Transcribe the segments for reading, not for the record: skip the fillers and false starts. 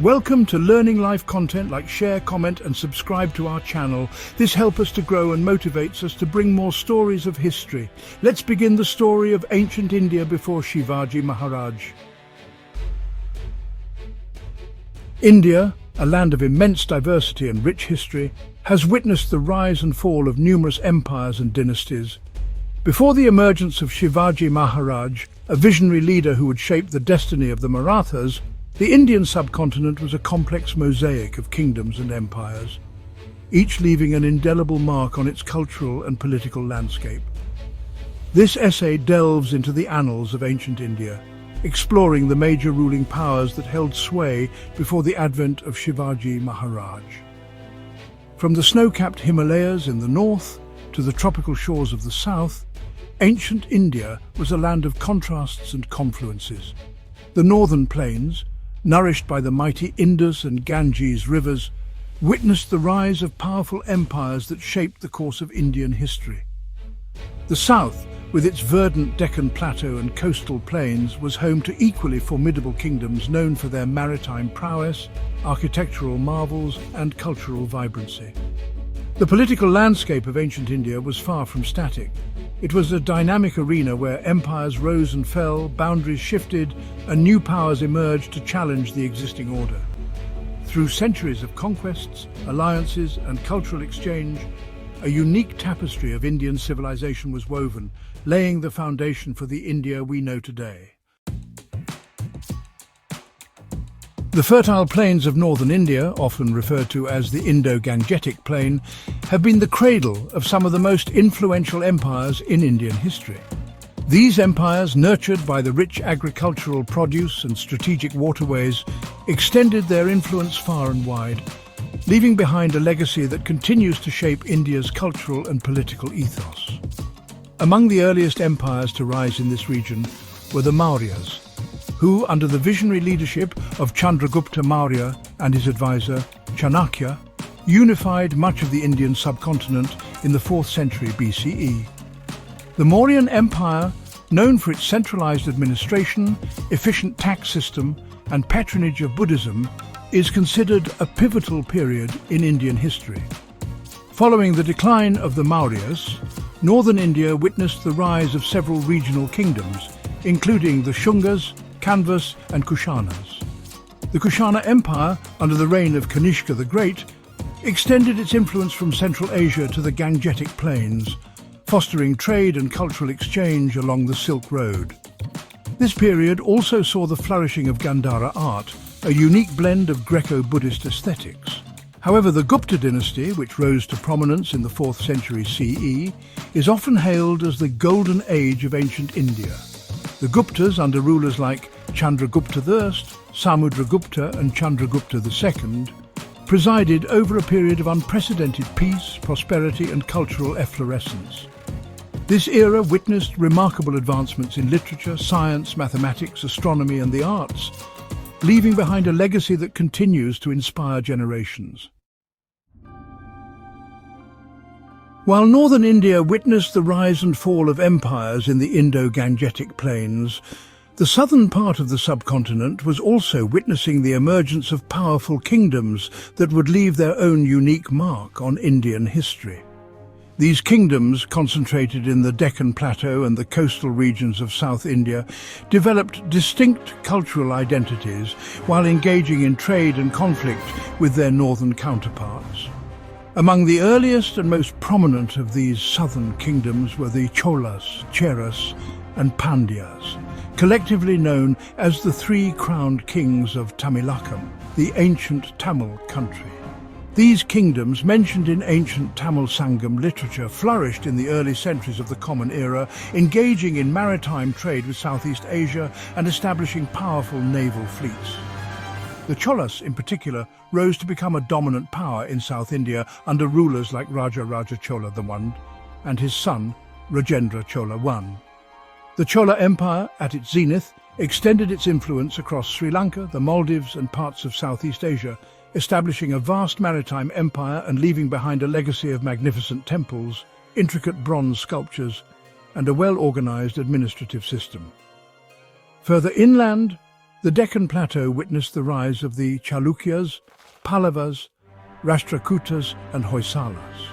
Welcome to Learning Life content. Like, share, comment and subscribe to our channel. This helps us to grow and motivates us to bring more stories of history. Let's begin the story of ancient India before Shivaji Maharaj. India, a land of immense diversity and rich history, has witnessed the rise and fall of numerous empires and dynasties. Before the emergence of Shivaji Maharaj, a visionary leader who would shape the destiny of the Marathas, the Indian subcontinent was a complex mosaic of kingdoms and empires, each leaving an indelible mark on its cultural and political landscape. This essay delves into the annals of ancient India, exploring the major ruling powers that held sway before the advent of Shivaji Maharaj. From the snow-capped Himalayas in the north to the tropical shores of the south, ancient India was a land of contrasts and confluences. The northern plains, nourished by the mighty Indus and Ganges rivers, witnessed the rise of powerful empires that shaped the course of Indian history. The south, with its verdant Deccan Plateau and coastal plains, was home to equally formidable kingdoms known for their maritime prowess, architectural marvels, and cultural vibrancy. The political landscape of ancient India was far from static. It was a dynamic arena where empires rose and fell, boundaries shifted, and new powers emerged to challenge the existing order. Through centuries of conquests, alliances, and cultural exchange, a unique tapestry of Indian civilization was woven, laying the foundation for the India we know today. The fertile plains of northern India, often referred to as the Indo-Gangetic Plain, have been the cradle of some of the most influential empires in Indian history. These empires, nurtured by the rich agricultural produce and strategic waterways, extended their influence far and wide, leaving behind a legacy that continues to shape India's cultural and political ethos. Among the earliest empires to rise in this region were the Mauryas, who, under the visionary leadership of Chandragupta Maurya and his advisor Chanakya, unified much of the Indian subcontinent in the 4th century BCE. The Mauryan Empire, known for its centralized administration, efficient tax system, and patronage of Buddhism, is considered a pivotal period in Indian history. Following the decline of the Mauryas, northern India witnessed the rise of several regional kingdoms, including the Shungas, Kanvas and Kushanas. The Kushana Empire, under the reign of Kanishka the Great, extended its influence from Central Asia to the Gangetic Plains, fostering trade and cultural exchange along the Silk Road. This period also saw the flourishing of Gandhara art, a unique blend of Greco-Buddhist aesthetics. However, the Gupta dynasty, which rose to prominence in the 4th century CE, is often hailed as the golden age of ancient India. The Guptas, under rulers like Chandragupta I, Samudragupta and Chandragupta II, presided over a period of unprecedented peace, prosperity and cultural efflorescence. This era witnessed remarkable advancements in literature, science, mathematics, astronomy and the arts, leaving behind a legacy that continues to inspire generations. While northern India witnessed the rise and fall of empires in the Indo-Gangetic Plains, the southern part of the subcontinent was also witnessing the emergence of powerful kingdoms that would leave their own unique mark on Indian history. These kingdoms, concentrated in the Deccan Plateau and the coastal regions of South India, developed distinct cultural identities while engaging in trade and conflict with their northern counterparts. Among the earliest and most prominent of these southern kingdoms were the Cholas, Cheras and Pandyas, collectively known as the three crowned kings of Tamilakam, the ancient Tamil country. These kingdoms, mentioned in ancient Tamil Sangam literature, flourished in the early centuries of the Common Era, engaging in maritime trade with Southeast Asia and establishing powerful naval fleets. The Cholas, in particular, rose to become a dominant power in South India under rulers like Raja Chola I and his son, Rajendra Chola I. The Chola Empire, at its zenith, extended its influence across Sri Lanka, the Maldives and parts of Southeast Asia, establishing a vast maritime empire and leaving behind a legacy of magnificent temples, intricate bronze sculptures, and a well-organized administrative system. Further inland, The Deccan Plateau witnessed the rise of the Chalukyas, Pallavas, Rashtrakutas and Hoysalas.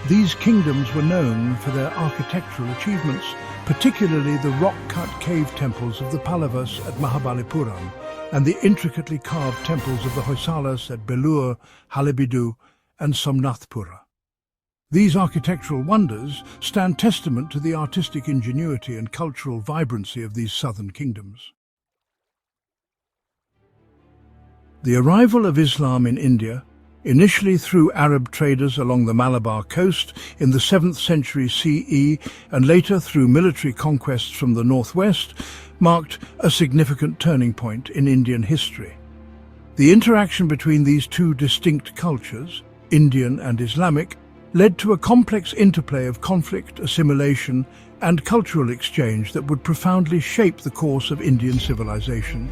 These kingdoms were known for their architectural achievements, particularly the rock-cut cave temples of the Pallavas at Mahabalipuram and the intricately carved temples of the Hoysalas at Belur, Halebidu and Somnathpura. These architectural wonders stand testament to the artistic ingenuity and cultural vibrancy of these southern kingdoms. The arrival of Islam in India, initially through Arab traders along the Malabar coast in the 7th century CE and later through military conquests from the northwest, marked a significant turning point in Indian history. The interaction between these two distinct cultures, Indian and Islamic, led to a complex interplay of conflict, assimilation, and cultural exchange that would profoundly shape the course of Indian civilization.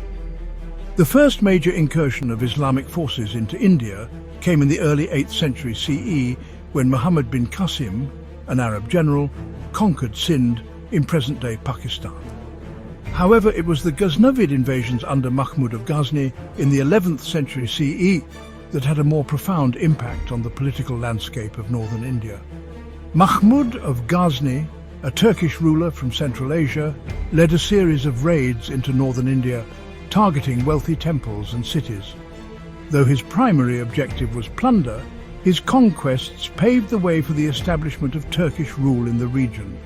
The first major incursion of Islamic forces into India came in the early 8th century CE when Muhammad bin Qasim, an Arab general, conquered Sindh in present-day Pakistan. However, it was the Ghaznavid invasions under Mahmud of Ghazni in the 11th century CE that had a more profound impact on the political landscape of northern India. Mahmud of Ghazni, a Turkish ruler from Central Asia, led a series of raids into northern India, targeting wealthy temples and cities. Though his primary objective was plunder, his conquests paved the way for the establishment of Turkish rule in the region.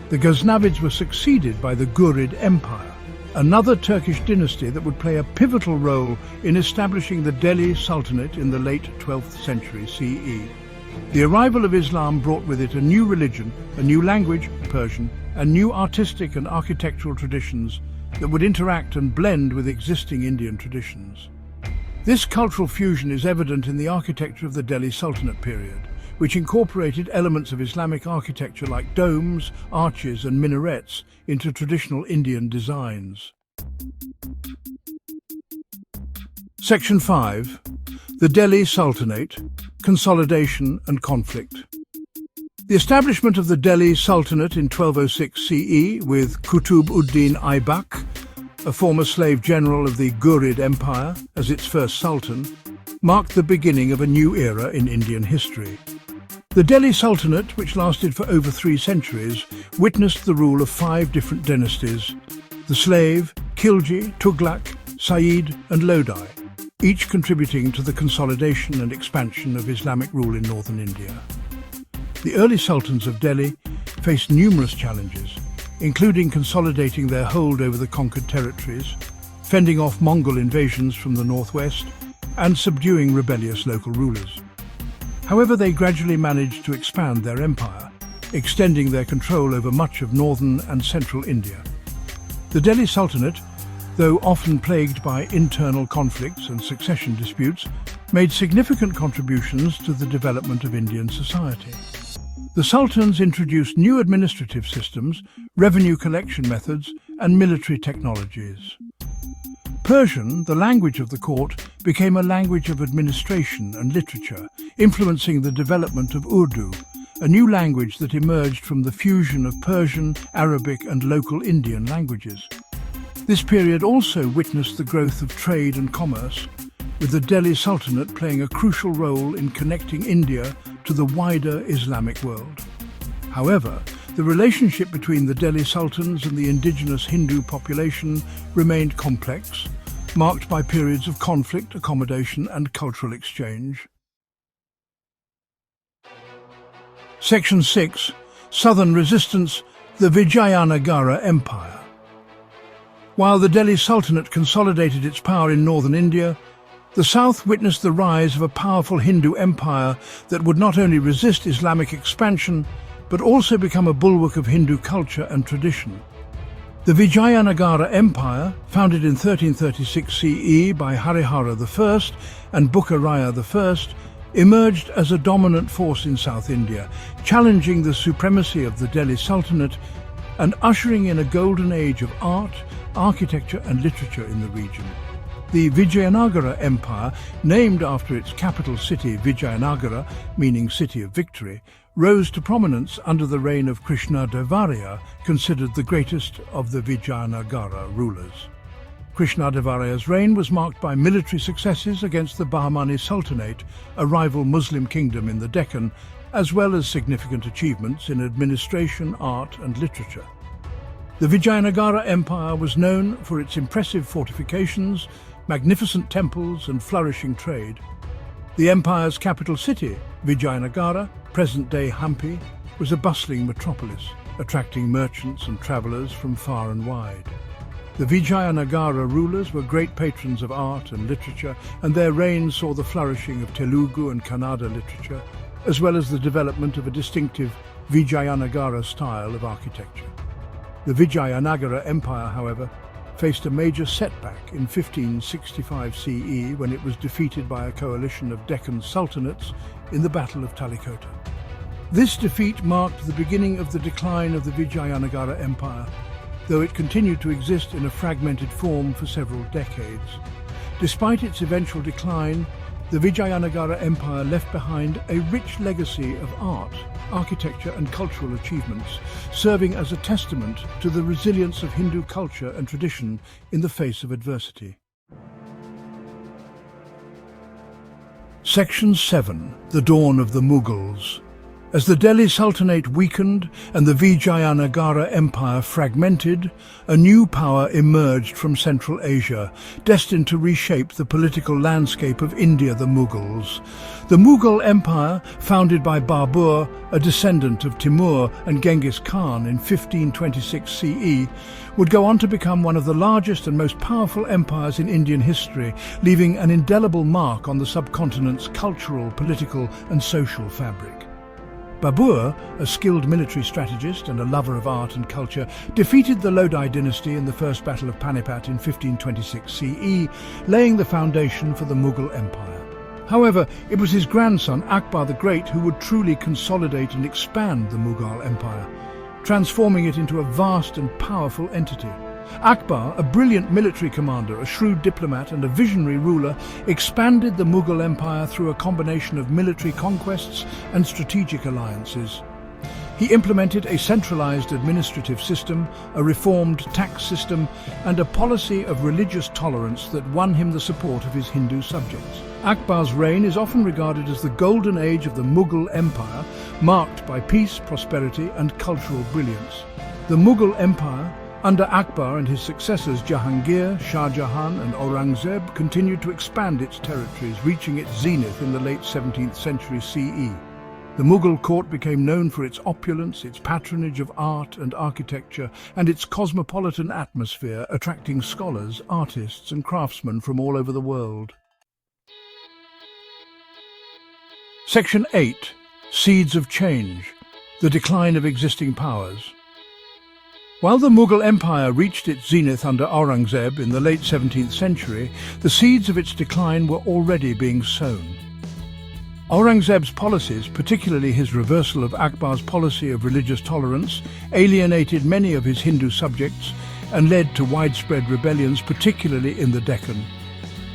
The Ghaznavids were succeeded by the Ghurid Empire, another Turkish dynasty that would play a pivotal role in establishing the Delhi Sultanate in the late 12th century CE. The arrival of Islam brought with it a new religion, a new language, Persian, and new artistic and architectural traditions that would interact and blend with existing Indian traditions. This cultural fusion is evident in the architecture of the Delhi Sultanate period, which incorporated elements of Islamic architecture like domes, arches and minarets into traditional Indian designs. Section 5. The Delhi Sultanate, Consolidation and Conflict. The establishment of the Delhi Sultanate in 1206 CE with Qutb-ud-Din Aibak, a former slave general of the Ghurid Empire, as its first sultan, marked the beginning of a new era in Indian history. The Delhi Sultanate, which lasted for over 3 centuries, witnessed the rule of 5 different dynasties: the Slave, Khilji, Tughlaq, Sayyid and Lodi, each contributing to the consolidation and expansion of Islamic rule in northern India. The early sultans of Delhi faced numerous challenges, including consolidating their hold over the conquered territories, fending off Mongol invasions from the northwest, and subduing rebellious local rulers. However, they gradually managed to expand their empire, extending their control over much of northern and central India. The Delhi Sultanate, though often plagued by internal conflicts and succession disputes, made significant contributions to the development of Indian society. The sultans introduced new administrative systems, revenue collection methods, and military technologies. Persian, the language of the court, became a language of administration and literature, influencing the development of Urdu, a new language that emerged from the fusion of Persian, Arabic, and local Indian languages. This period also witnessed the growth of trade and commerce, with the Delhi Sultanate playing a crucial role in connecting India to the wider Islamic world. However, the relationship between the Delhi Sultans and the indigenous Hindu population remained complex, marked by periods of conflict, accommodation and cultural exchange. Section 6. Southern Resistance, the Vijayanagara Empire. While the Delhi Sultanate consolidated its power in northern India, the south witnessed the rise of a powerful Hindu empire that would not only resist Islamic expansion, but also become a bulwark of Hindu culture and tradition. The Vijayanagara Empire, founded in 1336 CE by Harihara I and Bukkaraya I, emerged as a dominant force in South India, challenging the supremacy of the Delhi Sultanate and ushering in a golden age of art, architecture and literature in the region. The Vijayanagara Empire, named after its capital city Vijayanagara, meaning City of Victory, rose to prominence under the reign of Krishna Devaraya, considered the greatest of the Vijayanagara rulers. Krishnadevaraya's reign was marked by military successes against the Bahmani Sultanate, a rival Muslim kingdom in the Deccan, as well as significant achievements in administration, art and literature. The Vijayanagara Empire was known for its impressive fortifications, magnificent temples and flourishing trade. The empire's capital city, Vijayanagara, present-day Hampi, was a bustling metropolis, attracting merchants and travellers from far and wide. The Vijayanagara rulers were great patrons of art and literature, and their reign saw the flourishing of Telugu and Kannada literature, as well as the development of a distinctive Vijayanagara style of architecture. The Vijayanagara Empire, however, faced a major setback in 1565 CE when it was defeated by a coalition of Deccan sultanates in the Battle of Talikota. This defeat marked the beginning of the decline of the Vijayanagara Empire, though it continued to exist in a fragmented form for several decades. Despite its eventual decline, the Vijayanagara Empire left behind a rich legacy of art, architecture and cultural achievements, serving as a testament to the resilience of Hindu culture and tradition in the face of adversity. Section 7. The Dawn of the Mughals. As the Delhi Sultanate weakened and the Vijayanagara Empire fragmented, a new power emerged from Central Asia, destined to reshape the political landscape of India, the Mughals. The Mughal Empire, founded by Babur, a descendant of Timur and Genghis Khan in 1526 CE, would go on to become one of the largest and most powerful empires in Indian history, leaving an indelible mark on the subcontinent's cultural, political and social fabric. Babur, a skilled military strategist and a lover of art and culture, defeated the Lodi dynasty in the First Battle of Panipat in 1526 CE, laying the foundation for the Mughal Empire. However, it was his grandson Akbar the Great who would truly consolidate and expand the Mughal Empire, transforming it into a vast and powerful entity. Akbar, a brilliant military commander, a shrewd diplomat and a visionary ruler, expanded the Mughal Empire through a combination of military conquests and strategic alliances. He implemented a centralized administrative system, a reformed tax system, and a policy of religious tolerance that won him the support of his Hindu subjects. Akbar's reign is often regarded as the golden age of the Mughal Empire, marked by peace, prosperity, and cultural brilliance. The Mughal Empire, under Akbar and his successors Jahangir, Shah Jahan and Aurangzeb, continued to expand its territories, reaching its zenith in the late 17th century CE. The Mughal court became known for its opulence, its patronage of art and architecture, and its cosmopolitan atmosphere, attracting scholars, artists and craftsmen from all over the world. Section 8. Seeds of Change. The Decline of Existing Powers. While the Mughal Empire reached its zenith under Aurangzeb in the late 17th century, the seeds of its decline were already being sown. Aurangzeb's policies, particularly his reversal of Akbar's policy of religious tolerance, alienated many of his Hindu subjects and led to widespread rebellions, particularly in the Deccan.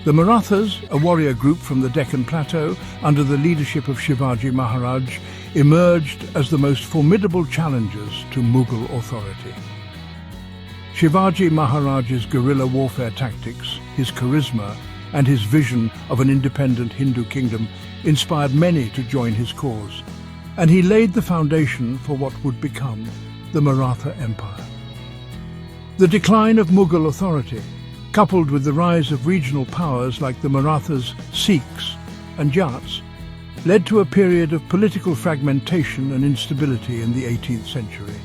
The Marathas, a warrior group from the Deccan Plateau, under the leadership of Shivaji Maharaj, emerged as the most formidable challengers to Mughal authority. Shivaji Maharaj's guerrilla warfare tactics, his charisma, and his vision of an independent Hindu kingdom inspired many to join his cause, and he laid the foundation for what would become the Maratha Empire. The decline of Mughal authority, coupled with the rise of regional powers like the Marathas, Sikhs, and Jats, led to a period of political fragmentation and instability in the 18th century.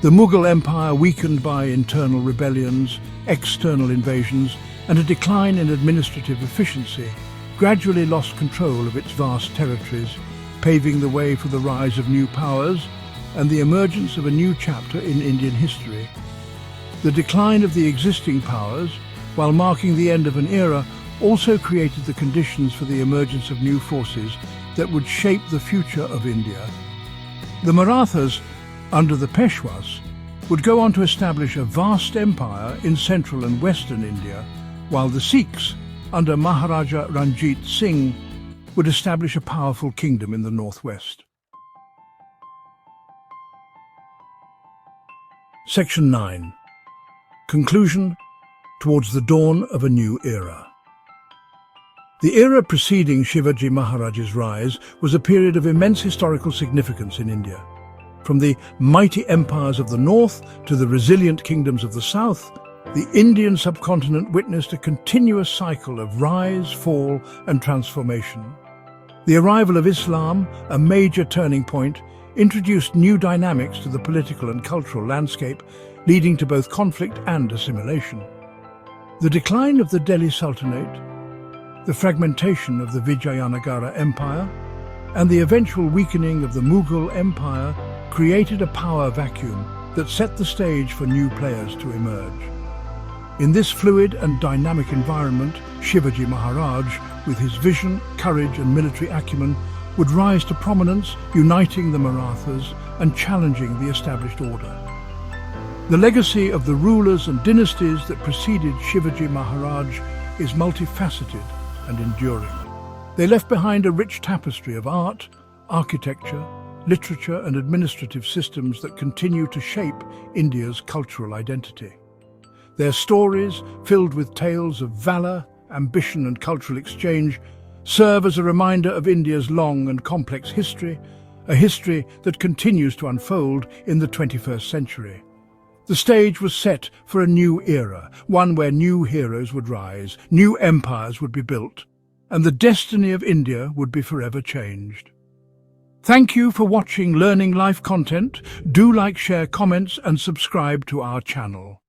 The Mughal Empire, weakened by internal rebellions, external invasions, and a decline in administrative efficiency, gradually lost control of its vast territories, paving the way for the rise of new powers and the emergence of a new chapter in Indian history. The decline of the existing powers, while marking the end of an era, also created the conditions for the emergence of new forces that would shape the future of India. The Marathas, under the Peshwas, would go on to establish a vast empire in central and western India, while the Sikhs, under Maharaja Ranjit Singh, would establish a powerful kingdom in the northwest. Section 9. Conclusion towards the dawn of a new era. The era preceding Shivaji Maharaj's rise was a period of immense historical significance in India. From the mighty empires of the north to the resilient kingdoms of the south, the Indian subcontinent witnessed a continuous cycle of rise, fall, and transformation. The arrival of Islam, a major turning point, introduced new dynamics to the political and cultural landscape, leading to both conflict and assimilation. The decline of the Delhi Sultanate, the fragmentation of the Vijayanagara Empire, and the eventual weakening of the Mughal Empire created a power vacuum that set the stage for new players to emerge. In this fluid and dynamic environment, Shivaji Maharaj, with his vision, courage and military acumen, would rise to prominence, uniting the Marathas and challenging the established order. The legacy of the rulers and dynasties that preceded Shivaji Maharaj is multifaceted and enduring. They left behind a rich tapestry of art, architecture, literature and administrative systems that continue to shape India's cultural identity. Their stories, filled with tales of valour, ambition and cultural exchange, serve as a reminder of India's long and complex history, a history that continues to unfold in the 21st century. The stage was set for a new era, one where new heroes would rise, new empires would be built, and the destiny of India would be forever changed. Thank you for watching Learning Life content. Do like, share, comments and subscribe to our channel.